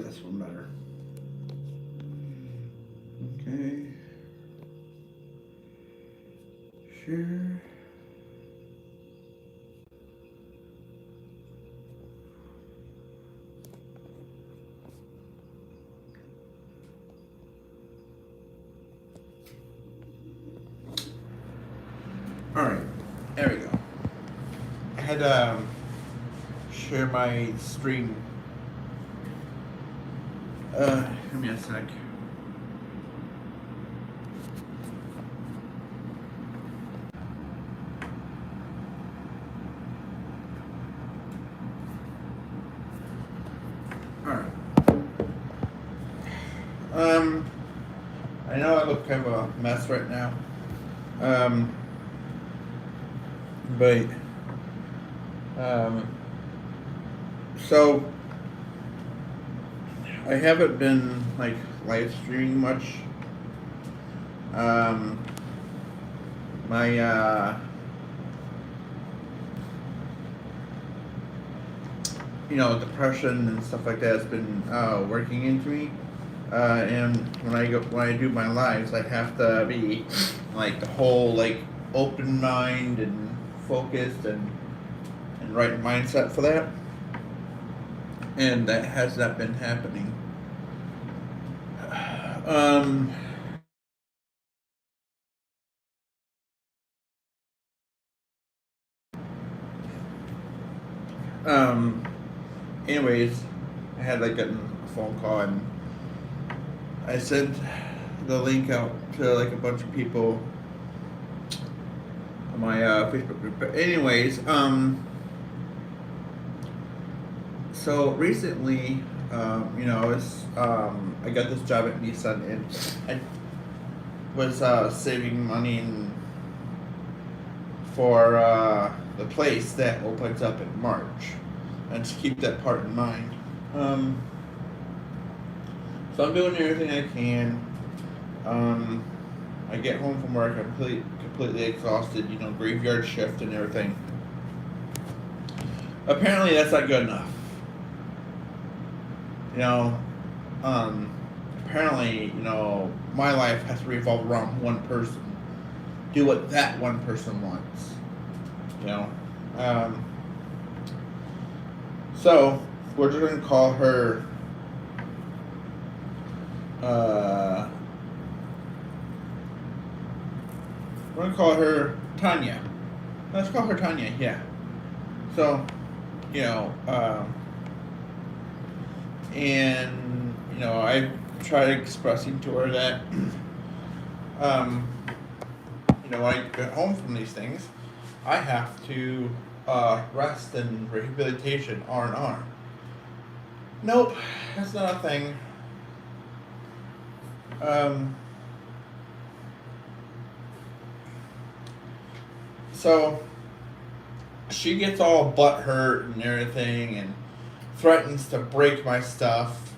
like this one better. Okay. Sure. Alright. There we go. I had to share my stream. Give me a sec. Alright. I know I look kind of a mess right now. But so I haven't been like live streaming much. My depression and stuff like that has been working into me. And when I do my lives, I have to be like the whole like open mind and focused and right mindset for that. And that has not been happening. Um, Anyways, I had like a phone call and I sent the link out to like a bunch of people on my Facebook group. But anyways, so recently, I got this job at Nissan and I was saving money for the place that opens up in March, and to keep that part in mind. So I'm doing everything I can. I get home from work, I'm completely exhausted, graveyard shift and everything. Apparently that's not good enough. Apparently, my life has to revolve around one person. Do what that one person wants. So we're just gonna call her Tanya. Let's call her Tanya, yeah. So, and I tried expressing to her that when I get home from these things, I have to rest and rehabilitation, R&R. Nope, that's not a thing. So she gets all butthurt and everything and threatens to break my stuff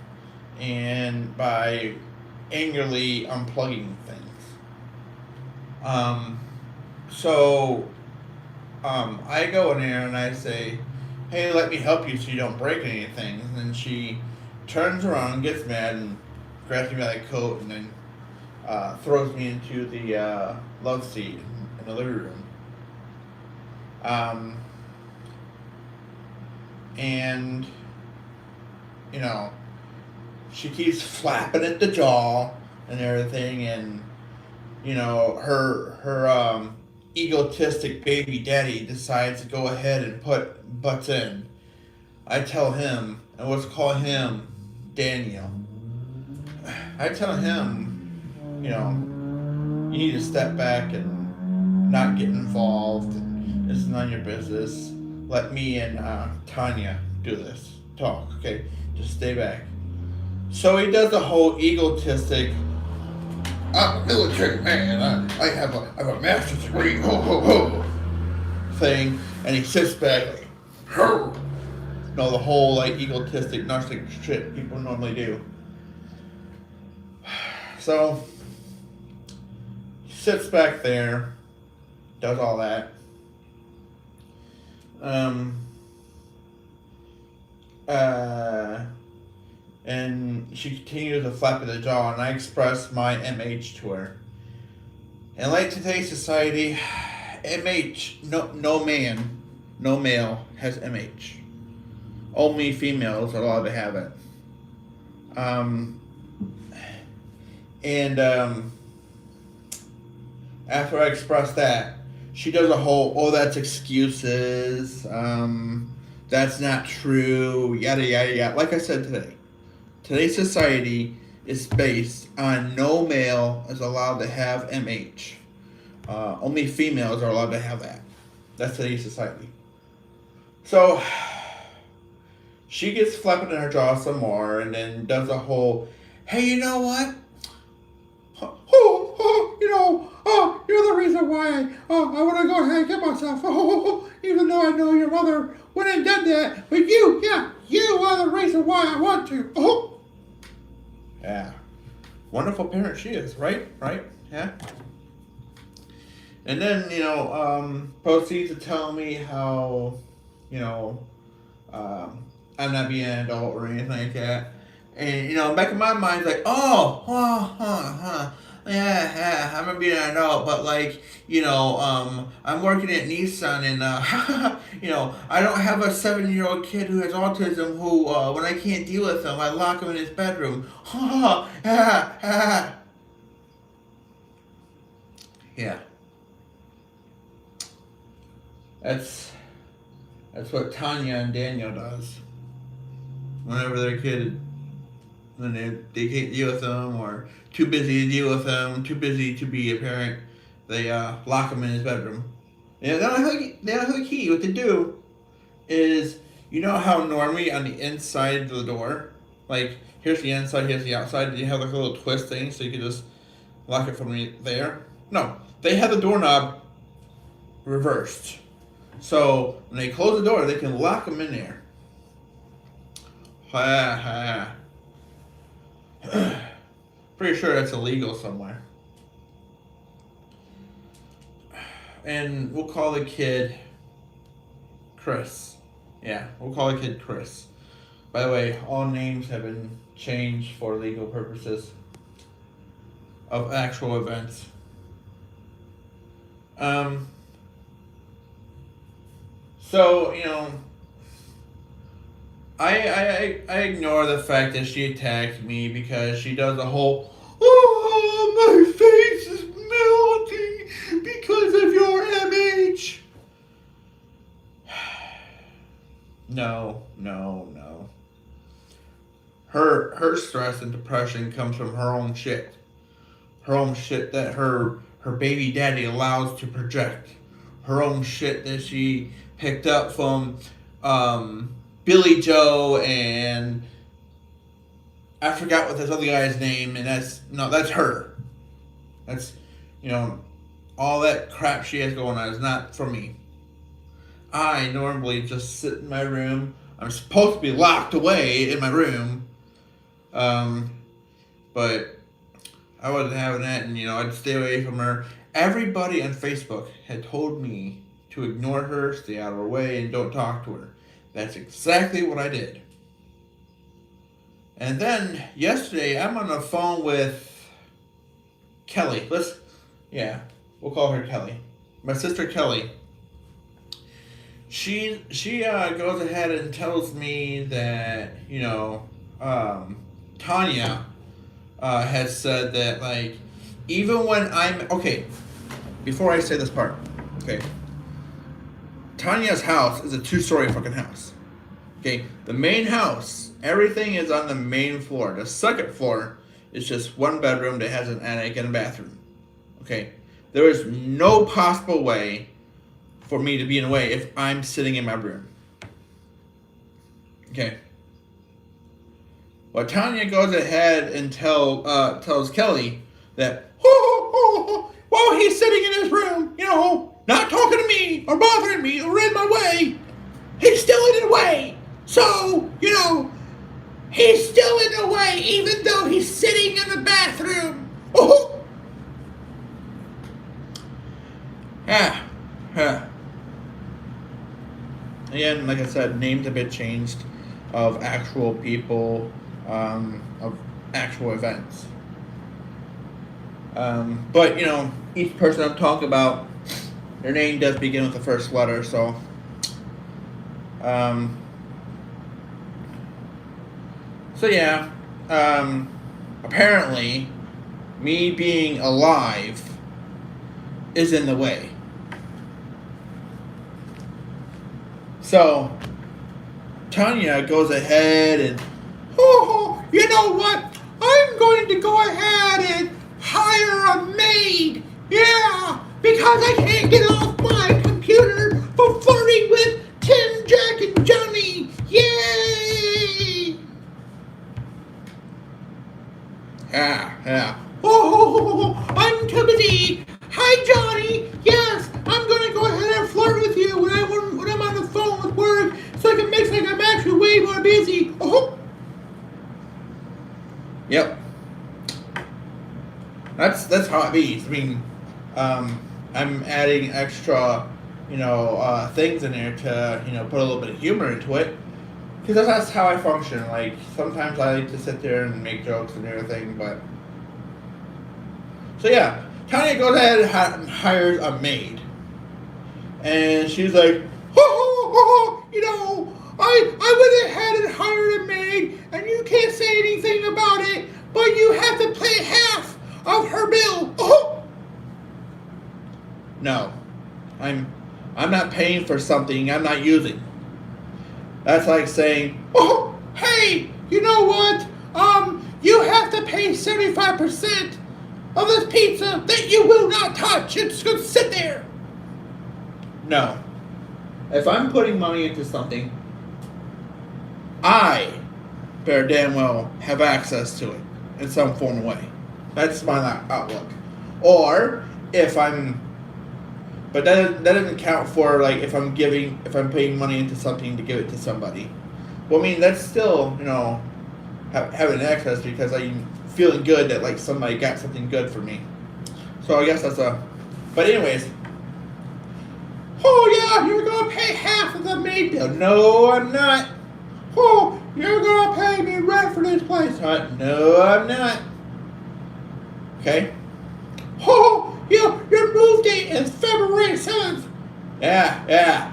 and by angrily unplugging things. I go in there and I say, hey, let me help you so you don't break anything. And then she turns around, gets mad, and grabs me by the coat and then throws me into the love seat in the living room. And she keeps flapping at the jaw and everything, and her egotistic baby daddy decides to go ahead and put butts in. I tell him, and let's call him Daniel. I tell him, you need to step back and not get involved. It's none of your business. Let me and Tanya do this. Talk, okay? Just stay back. So he does the whole egotistic, I'm a military man, I have a master's degree, ho ho ho, thing, and he sits back like, ho. The whole like egotistic, narcissistic shit people normally do. So he sits back there, does all that. And she continued to flap at the jaw, and I expressed my MH to her. In late today's society, MH, no male has MH. Only females are allowed to have it. And after I express that, she does a whole, oh, that's excuses, that's not true, yada, yada, yada. Like I said today, today's society is based on no male is allowed to have MH. Only females are allowed to have that. That's today's society. So, she gets flapping in her jaw some more and then does a whole, hey, you know what? You're the reason why I want to go ahead and get myself. Even though I know your mother wouldn't have done that, but you are the reason why I want to. Yeah. Wonderful parent she is, right? Right? Yeah. And then, proceeds to tell me how, I'm not being an adult or anything like that. And, back in my mind, it's like, yeah, I'm gonna be an adult, but I'm working at Nissan and, I don't have a 7-year-old kid who has autism who, when I can't deal with him, I lock him in his bedroom. Yeah. That's what Tanya and Daniel does. Whenever their kid, when they can't deal with them or too busy to deal with them, too busy to be a parent, they lock him in his bedroom. And they don't have the key. What they do is, how normally on the inside of the door, like here's the inside, here's the outside, you have like a little twist thing so you can just lock it from there? No, they have the doorknob reversed. So when they close the door, they can lock them in there. Pretty sure that's illegal somewhere. And we'll call the kid Chris. Yeah, we'll call the kid Chris. By the way, all names have been changed for legal purposes of actual events. So, I ignore the fact that she attacked me because she does a whole, my face is melting because of your MH. No. Her stress and depression comes from her own shit. Her own shit that her baby daddy allows to project. Her own shit that she picked up from Billy Joe and I forgot what this other guy's name, and that's her. That's, all that crap she has going on is not for me. I normally just sit in my room. I'm supposed to be locked away in my room. But I wasn't having that, and I'd stay away from her. Everybody on Facebook had told me to ignore her, stay out of her way, and don't talk to her. That's exactly what I did. And then yesterday, I'm on the phone with Kelly. We'll call her Kelly. My sister Kelly. She goes ahead and tells me that Tanya has said that even when I'm okay. Before I say this part, okay. Tanya's house is a 2-story fucking house. Okay, the main house, everything is on the main floor. The second floor is just one bedroom that has an attic and a bathroom. Okay, there is no possible way for me to be in a way if I'm sitting in my room. Okay. Well, Tanya goes ahead and tells Kelly that, while he's sitting in his room, not talking to me or bothering me or in my way, he's still in the way. So, he's still in the way even though he's sitting in the bathroom. Yeah. Again, like I said, names have been changed of actual people of actual events. But each person I'm talking about, their name does begin with the first letter. So, um, yeah. Apparently, me being alive is in the way. So, Tanya goes ahead and, oh, you know what? I'm going to go ahead and hire a maid. Yeah, because I can't get off my computer for flirting with Tim, Jack, and Johnny. Yay! Yeah. Oh, I'm too busy. Hi, Johnny. Yes, I'm gonna go ahead and flirt with you when I'm on the phone with work, so I can make like I'm actually way more busy. Oh. Yep. That's how it be. I mean, I'm adding extra, things in there to put a little bit of humor into it, because that's how I function. Like sometimes I like to sit there and make jokes and everything, but. So yeah, Tanya goes ahead and hires a maid. And she's like, I went ahead and hired a maid, and you can't say anything about it, but you have to pay half of her bill. Oh. No, I'm not paying for something I'm not using. That's like saying, oh, hey, you know what? You have to pay 75% of this pizza that you will not touch. It's going to sit there. No. If I'm putting money into something, I better damn well have access to it in some form of way. That's my outlook. Or if I'm, but that doesn't count for like if I'm paying money into something to give it to somebody. Well, I mean that's still having access because I'm feeling good that like somebody got something good for me. So I guess that's a. But anyways. Oh yeah, you're gonna pay half of the maid bill. No, I'm not. Oh, you're gonna pay me rent for this place. No, I'm not. Okay. Oh, your move date is February 7th. Yeah.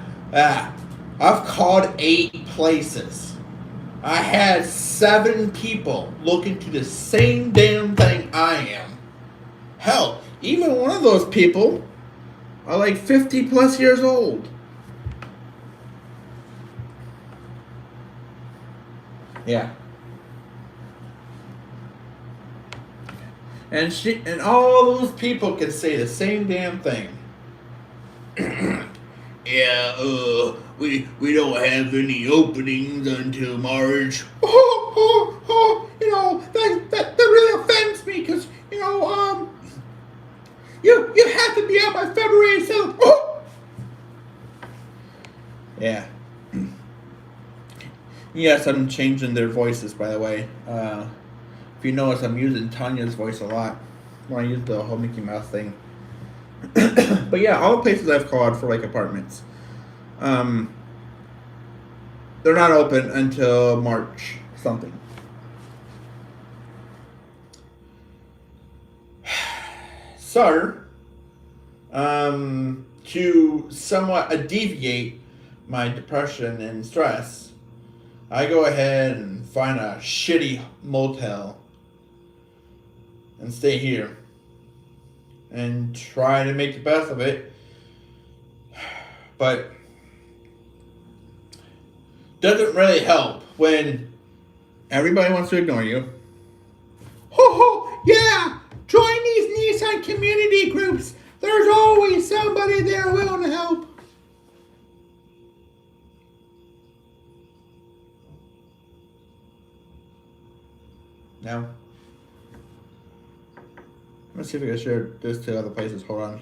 I've called 8 places. I had 7 people look into the same damn thing I am. Hell, even one of those people are like 50 plus years old. Yeah. And all those people can say the same damn thing. Yeah, we don't have any openings until March. That really offends me because you have to be out by February 7th. Oh! Yeah. Yes, I'm changing their voices, by the way. If you notice, I'm using Tanya's voice a lot when I use the whole Mickey Mouse thing. But yeah, all the places I've called for like apartments, they're not open until March something. So, to somewhat alleviate my depression and stress, I go ahead and find a shitty motel and stay here and try to make the best of it. But doesn't really help when everybody wants to ignore you. Yeah! Join these Nissan community groups. There's always somebody there willing to help. No. Let's see if I can share this to other places. Hold on.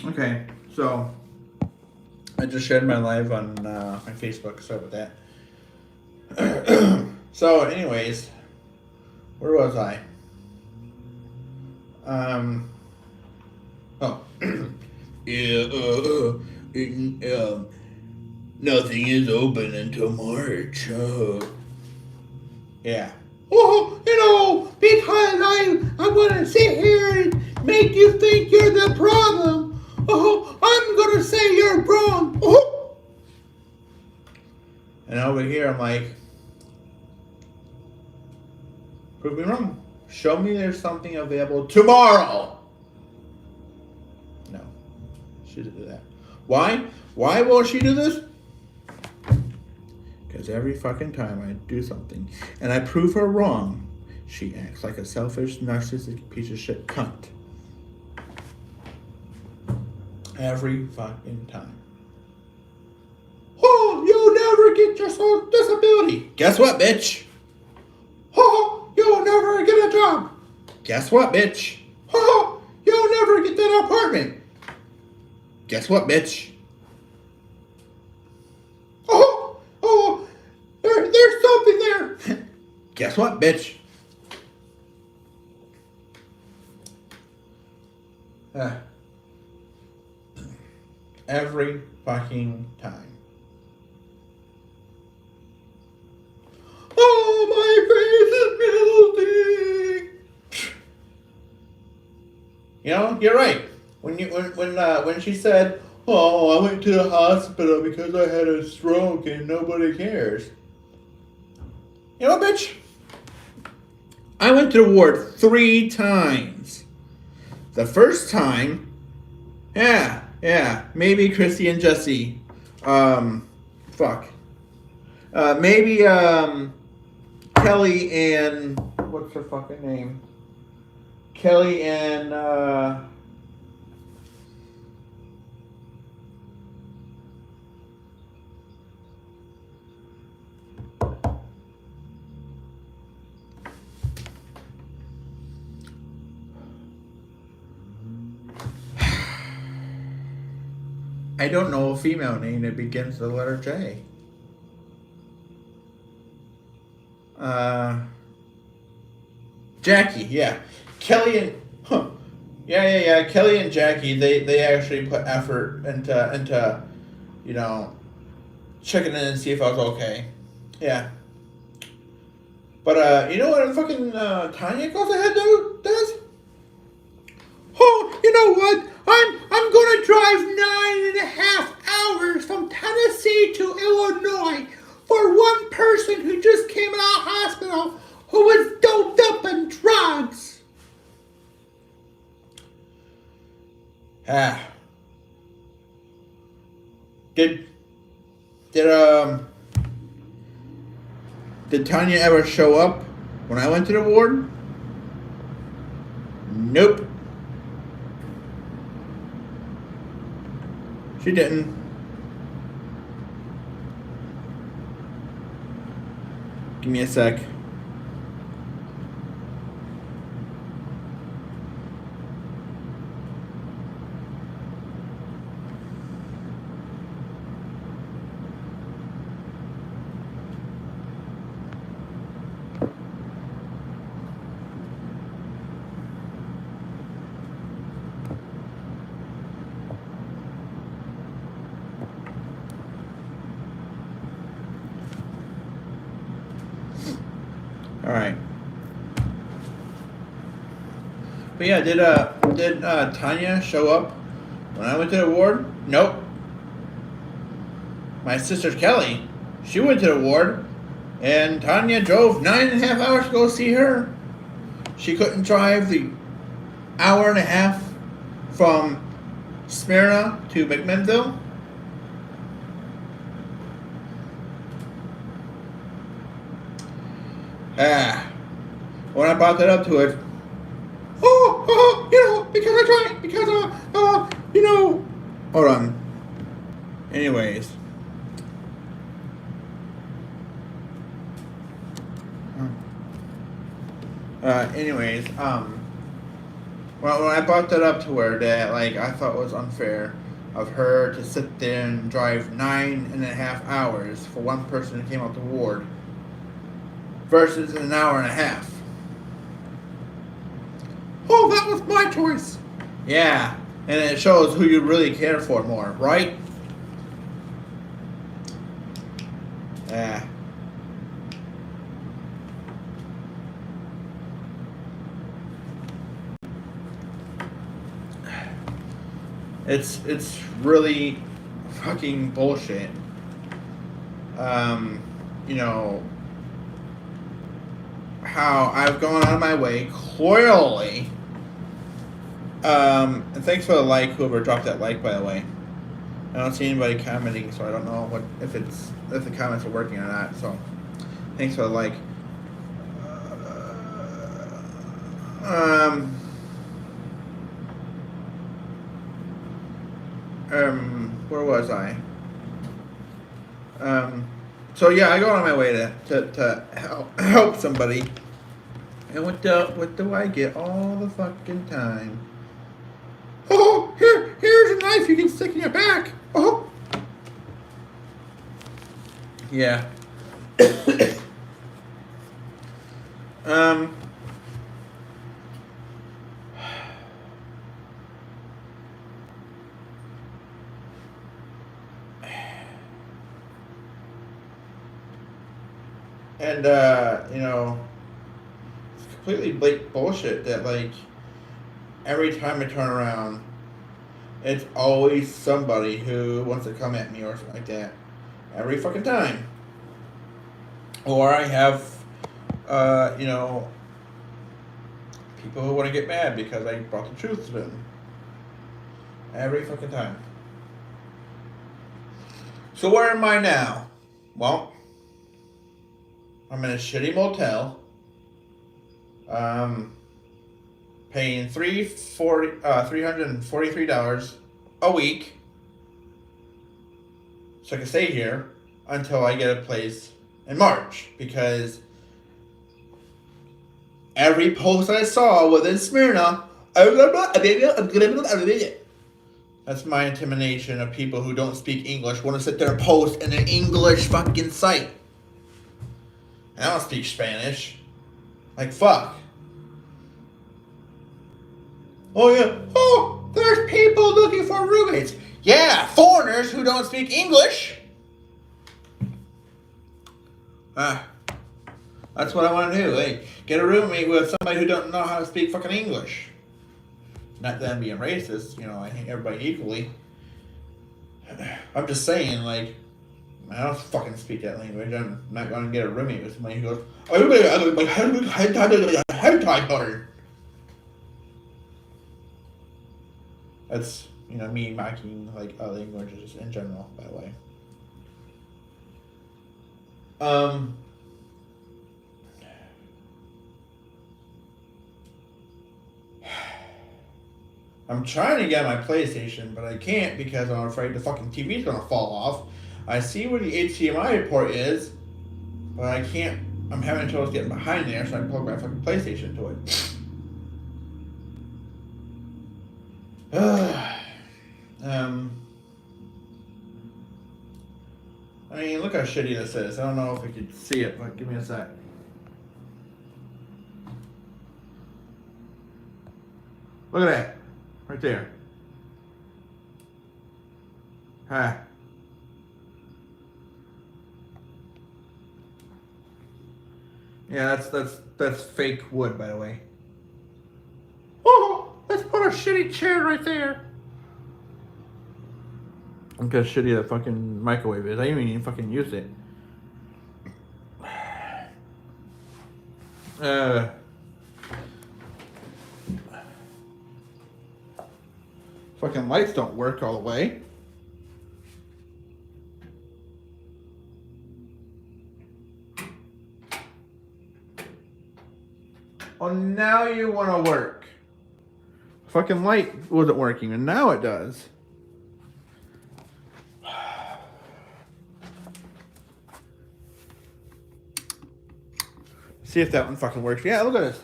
Okay, so I just shared my live on my Facebook. Sorry about that. So, anyways, where was I? Oh. Yeah, nothing is open until March. Yeah. Oh, because I'm gonna sit here and make you think you're the problem. Oh, I'm gonna say you're wrong. Oh. And over here, I'm like, prove me wrong. Show me there's something available tomorrow. No, she didn't do that. Why? Why won't she do this? Because every fucking time I do something and I prove her wrong, she acts like a selfish, narcissistic piece of shit cunt. Every fucking time. Oh, you'll never get your social disability. Guess what, bitch? Oh, you'll never get a job. Guess what, bitch? Oh, you'll never get that apartment. Guess what, bitch? Oh, there's something there. Guess what, bitch? Every fucking time. Oh, my face is melting. You know, you're right. When she said, "Oh, I went to the hospital because I had a stroke and nobody cares." You know, bitch. I went to the ward 3 times. The first time, maybe Christy and Jesse, maybe Kelly and what's her fucking name? Kelly and I don't know a female name that begins with the letter J. Jackie, yeah. Kelly and Kelly and Jackie, they actually put effort into checking in and see if I was okay. Yeah. But you know what fucking Tanya goes ahead does? Oh, you know what? I'm gonna drive 9.5 hours from Tennessee to Illinois for one person who just came out of hospital who was doped up on drugs. Did Tanya ever show up when I went to the ward? Nope. She didn't. Give me a sec. All right. But yeah, did Tanya show up when I went to the ward? Nope. My sister Kelly, she went to the ward, and Tanya drove 9.5 hours to go see her. She couldn't drive the hour and a half from Smyrna to McMinnville. When I brought that up to it, hold on. Anyways. Well, when I brought that up to her, that like I thought it was unfair of her to sit there and drive 9.5 hours for one person who came out the ward versus an hour and a half. Oh, that was my choice. Yeah, and it shows who you really care for more, right? Yeah. It's really fucking bullshit. You know how I've gone out of my way clearly. And thanks for the like, whoever dropped that like, by the way. I don't see anybody commenting, so I don't know if the comments are working or not. So thanks for the like. Where was I? So yeah, I go on my way to help somebody, and what do I get all the fucking time? Oh, here's a knife you can stick in your back. Oh, yeah. And you know, it's completely blatant bullshit that like every time I turn around, it's always somebody who wants to come at me or something like that. Every fucking time. Or I have, you know, people who want to get mad because I brought the truth to them. Every fucking time. So where am I now? Well, I'm in a shitty motel. Paying $343 a week, so I can stay here until I get a place in March, because every post I saw was in Smyrna. That's my intimidation of people who don't speak English, want to sit there and post in an English fucking site. And I don't speak Spanish. Like, fuck. Oh, yeah. Oh, there's people looking for roommates. Yeah, foreigners who don't speak English. That's what I want to do. Hey, get a roommate with somebody who don't know how to speak fucking English. Not that I'm being racist, you know, I hate everybody equally. I'm just saying, like, I don't fucking speak that language. I'm not going to get a roommate with somebody who goes, that's, you know, me mocking, like, other languages in general, by the way. I'm trying to get my PlayStation, but I can't because I'm afraid the fucking TV's gonna fall off. I see where the HDMI port is, but I can't. I'm having trouble getting behind there, so I can plug my fucking PlayStation to it. I mean, look how shitty this is. I don't know if I could see it, but give me a sec. Look at that. Right there. Huh. Yeah, that's fake wood, by the way. Oh, let's put a shitty chair right there. Look how shitty that fucking microwave is. I didn't even fucking use it. Fucking lights don't work all the way. Oh, now you want to work. Fucking light wasn't working, and now it does. See if that one fucking works. Yeah, look at this.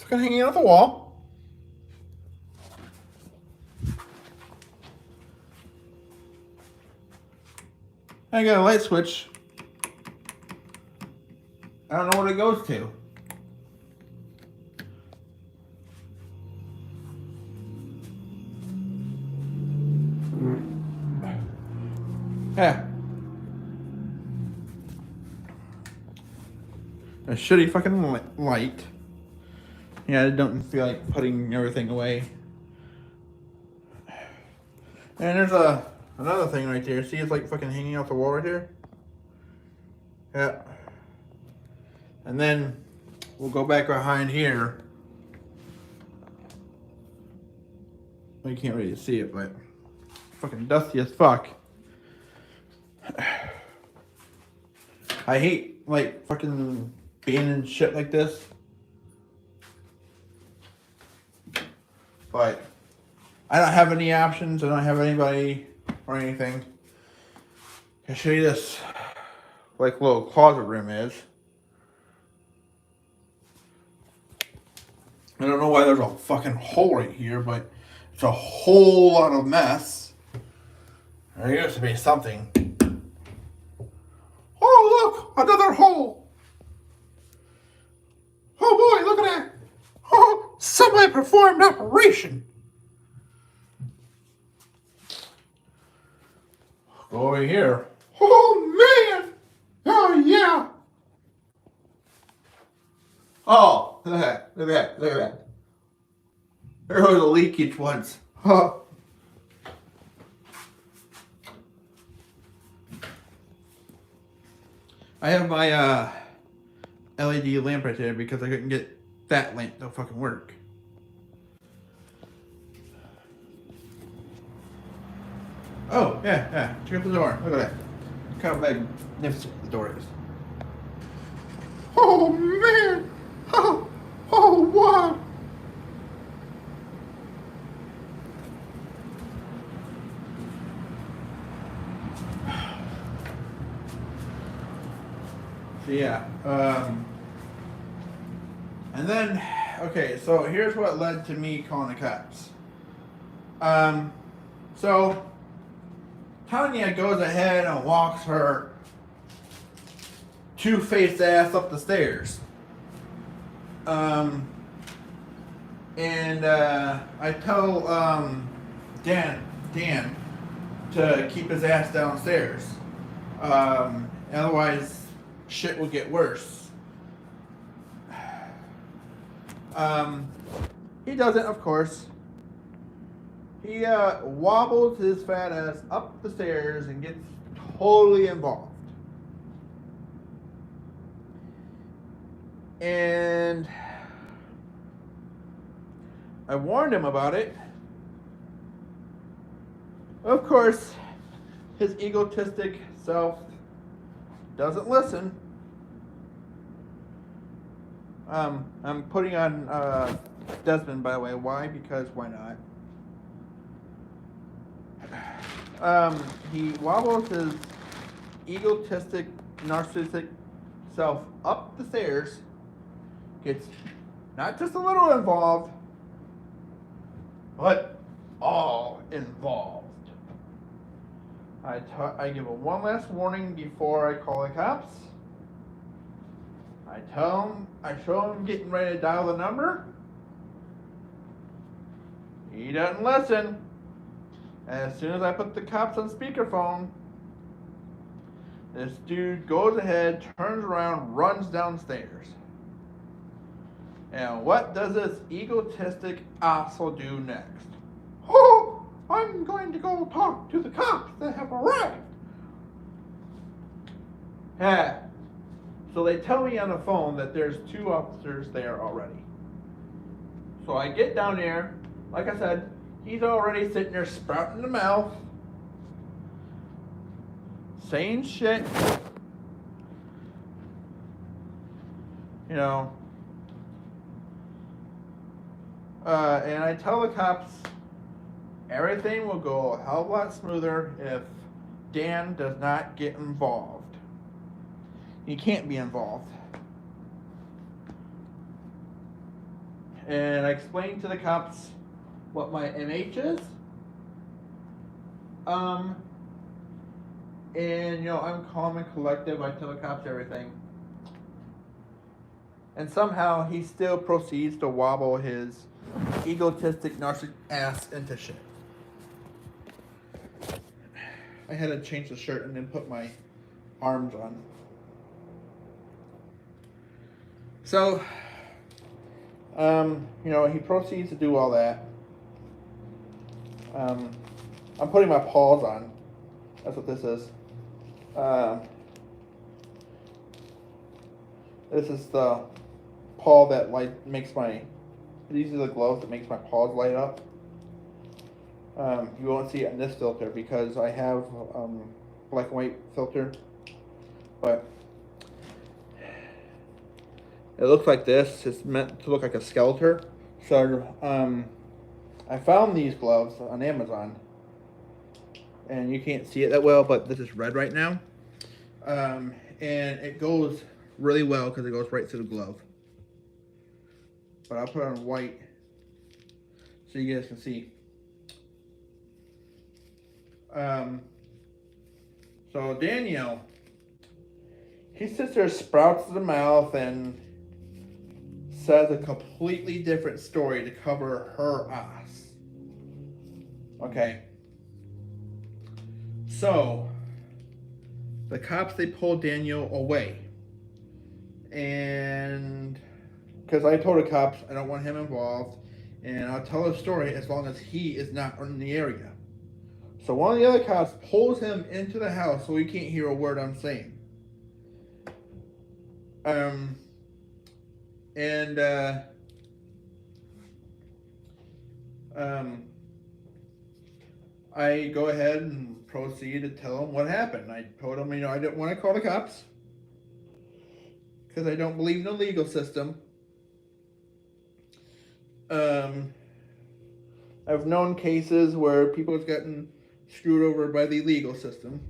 fucking hanging off the wall. I got a light switch. I don't know what it goes to. Yeah. A shitty fucking light. Yeah, I don't feel like putting everything away. And there's another thing right there. See, it's like fucking hanging off the wall right here. Yeah. And then we'll go back behind here. Well, you can't really see it, but fucking dusty as fuck. I hate like fucking being in shit like this. But I don't have any options. I don't have anybody or anything. I'll show you this like little closet room is. I don't know why there's a fucking hole right here, but it's a whole lot of mess. There used to be something. Oh, look! Another hole! Oh boy, look at that! Oh, semi-performed operation! Go over here. Oh man! Oh yeah! Oh, look at that, look at that, look at that. There was a leakage once. Huh. I have my LED lamp right there because I couldn't get that lamp to fucking work. Oh, yeah. Check out the door. Look at that. Look how magnificent the door is. Oh, man! Oh, what? So, yeah. And then, okay, so here's what led to me calling the cops. So Tanya goes ahead and walks her two-faced ass up the stairs. And I tell Dan to keep his ass downstairs. Otherwise, shit will get worse. He doesn't, of course. He wobbles his fat ass up the stairs and gets totally involved. And I warned him about it. Of course, his egotistic self doesn't listen. I'm putting on Desmond, by the way. Why? Because why not? He wobbles his egotistic, narcissistic self up the stairs, gets not just a little involved, but all involved. I give him one last warning before I call the cops. I show him getting ready to dial the number. He doesn't listen. And as soon as I put the cops on speakerphone, this dude goes ahead, turns around, runs downstairs. And what does this egotistic asshole do next? Oh, I'm going to go talk to the cops that have arrived. Yeah. So they tell me on the phone that there's 2 officers there already. So I get down there, like I said, he's already sitting there sprouting the mouth, saying shit, you know. And I tell the cops everything will go a hell of a lot smoother if Dan does not get involved. He can't be involved. And I explained to the cops what my MH is. And I'm calm and collective. I tell the cops everything. And somehow he still proceeds to wobble his egotistic, narcissistic ass into shit. I had to change the shirt and then put my arms on. So, he proceeds to do all that. I'm putting my paws on. That's what this is. This is the paw that makes my. These are the gloves that makes my paws light up. You won't see it in this filter because I have black and white filter, but it looks like this. It's meant to look like a skeleton. So I found these gloves on Amazon, and you can't see it that well, but this is red right now, and it goes really well because it goes right through the glove. But I'll put it on white so you guys can see. So Danielle, he sits there, sprouts the mouth, and says a completely different story to cover her ass. Okay. So the cops, they pulled Daniel away, and because I told the cops I don't want him involved, and I'll tell the story as long as he is not in the area. So one of the other cops pulls him into the house so he can't hear a word I'm saying. I go ahead and proceed to tell him what happened. I told him, I didn't want to call the cops because I don't believe in the legal system. I've known cases where people have gotten screwed over by the legal system.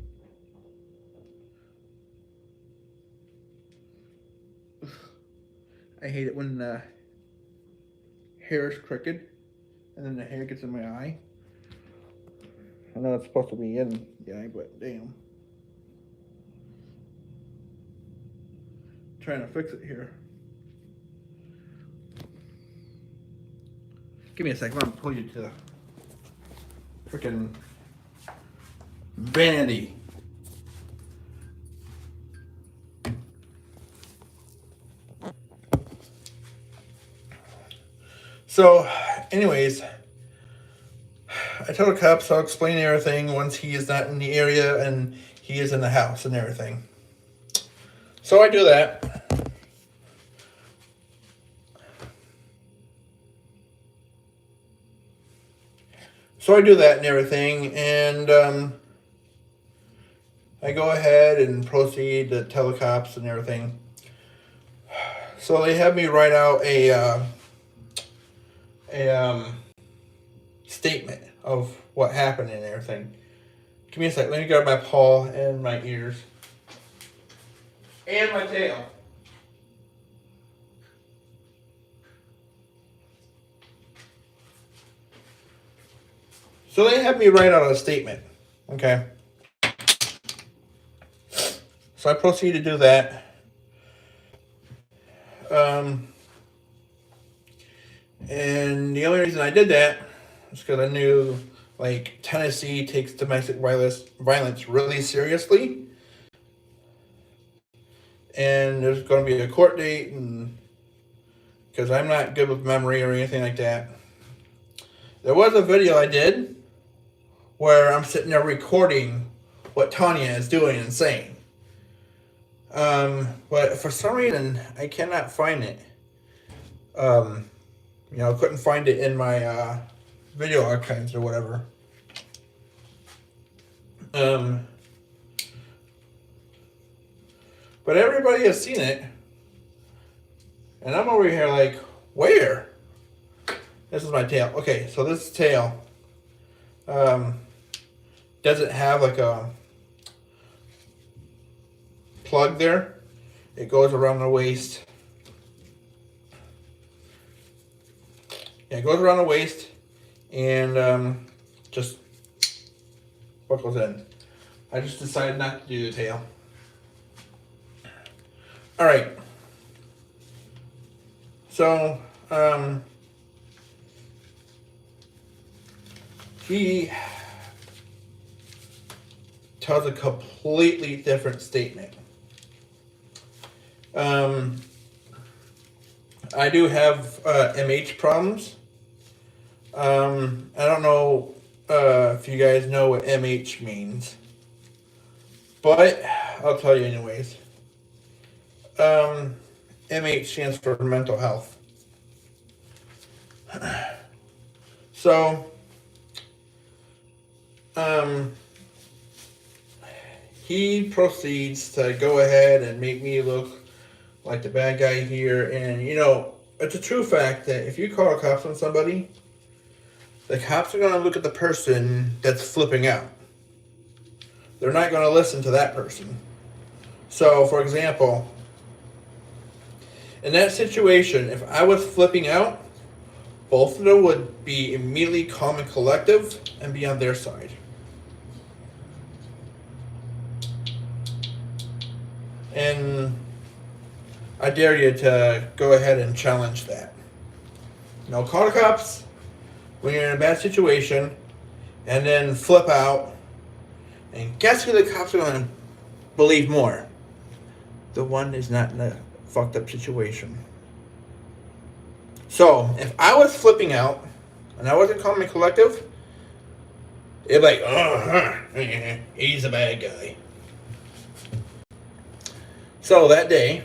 I hate it when the hair is crooked and then the hair gets in my eye. I know it's supposed to be in the eye, but damn. Trying to fix it here. Give me a second. I'm gonna pull you to the freaking vanity. So, anyways, I tell the cops I'll explain everything once he is not in the area and he is in the house and everything. So I do that. And everything, and I go ahead and proceed to tell the cops and everything. So they have me write out a statement of what happened and everything. Give me a sec. Let me grab my paw and my ears and my tail. So they have me write out a statement, okay? So I proceed to do that. And the only reason I did that is because I knew, Tennessee takes domestic violence really seriously. And there's going to be a court date, and because I'm not good with memory or anything like that. There was a video I did where I'm sitting there recording what Tanya is doing and saying. But for some reason, I cannot find it. I couldn't find it in my video archives or whatever. But everybody has seen it. And I'm over here like, where? This is my tail. Okay, so this tail doesn't have a plug there. It goes around the waist. Yeah, it goes around the waist and just buckles in. I just decided not to do the tail. All right. So, he tells a completely different statement. I do have MH problems. I don't know if you guys know what MH means, but I'll tell you anyways. MH stands for mental health. So, he proceeds to go ahead and make me look like the bad guy here. And, you know, it's a true fact that if you call the cops on somebody, the cops are going to look at the person that's flipping out. They're not going to listen to that person. So, for example, in that situation, if I was flipping out, both of them would be immediately calm and collective and be on their side. And I dare you to go ahead and challenge that. You know, call the cops when you're in a bad situation and then flip out. And guess who the cops are going to believe more? The one is not in a fucked up situation. So, if I was flipping out and I wasn't calm and collective, it'd be like, he's a bad guy. So that day,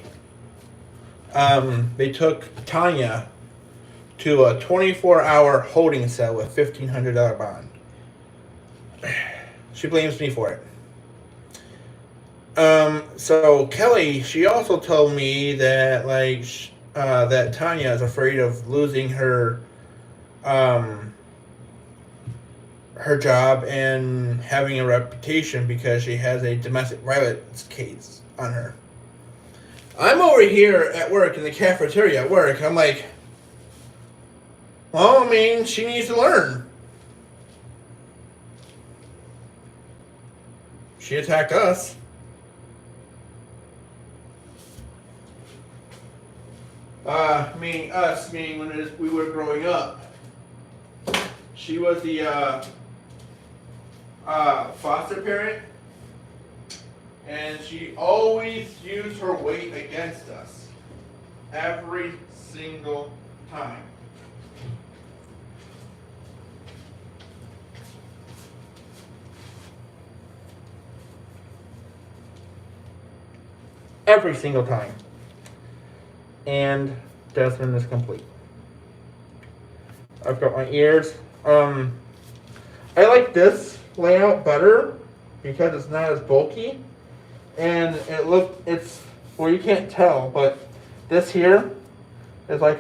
they took Tanya to a 24-hour holding cell with $1,500 bond. She blames me for it. So Kelly, she also told me that that Tanya is afraid of losing her job and having a reputation because she has a domestic violence case on her. I'm over here at work in the cafeteria at work. I'm like, well, I mean, she needs to learn. She attacked us. Meaning when we were growing up. She was the foster parent, and she always used her weight against us. Every single time. Every single time. And Desmond is complete. I've got my ears. I like this layout better because it's not as bulky. And it's, well, you can't tell, but this here is like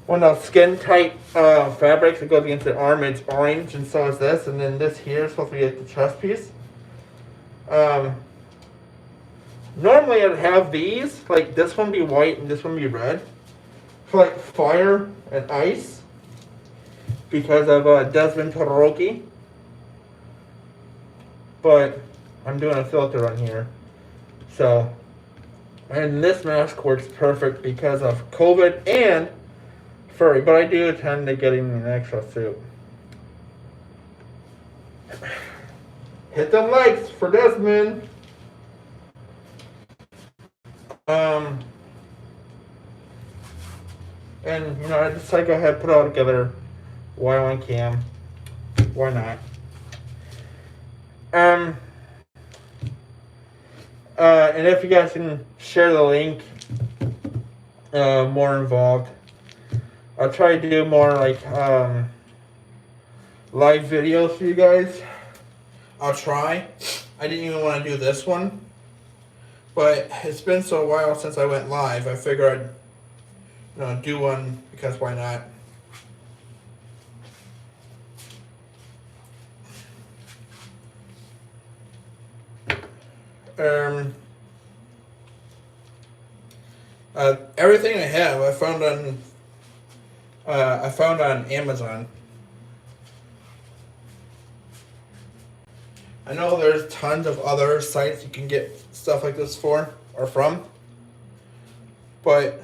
one of those skin tight fabrics that goes against the arm. It's orange, and so is this. And then this here is supposed to be like the chest piece. Normally I'd have these, like this one be white and this one be red, for like fire and ice, because of Desmond Todoroki. But I'm doing a filter on here. So, and this mask works perfect because of COVID and furry, but I do tend to getting an extra suit. Hit them likes for Desmond. And, you know, I just like go ahead and put it all together while on cam. Why not? And if you guys can share the link, more involved. I'll try to do more like live videos for you guys. I'll try. I didn't even want to do this one, but it's been so a while since I went live. I figured I'd do one because why not? Everything I have I found on I found on Amazon. I know there's tons of other sites you can get stuff like this for or from, but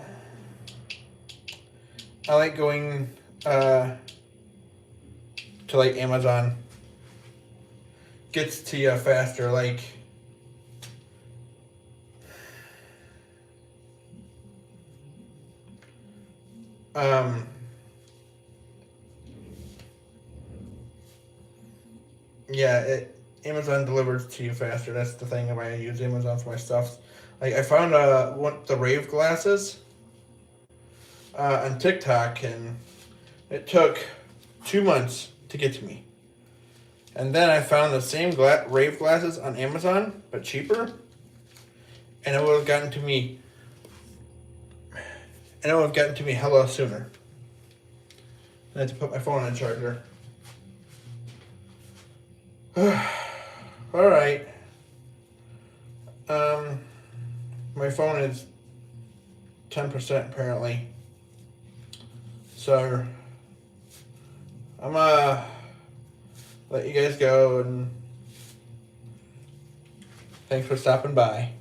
I like going to like Amazon. Gets to you faster. Like yeah, Amazon delivers to you faster. That's the thing why I use Amazon for my stuff. Like I found the Rave glasses on TikTok, and it took 2 months to get to me. And then I found the same Rave glasses on Amazon, but cheaper, and it would have gotten to me. And it would have gotten to me hella sooner. I had to put my phone on a charger. All right. My phone is 10% apparently. So I'm let you guys go, and thanks for stopping by.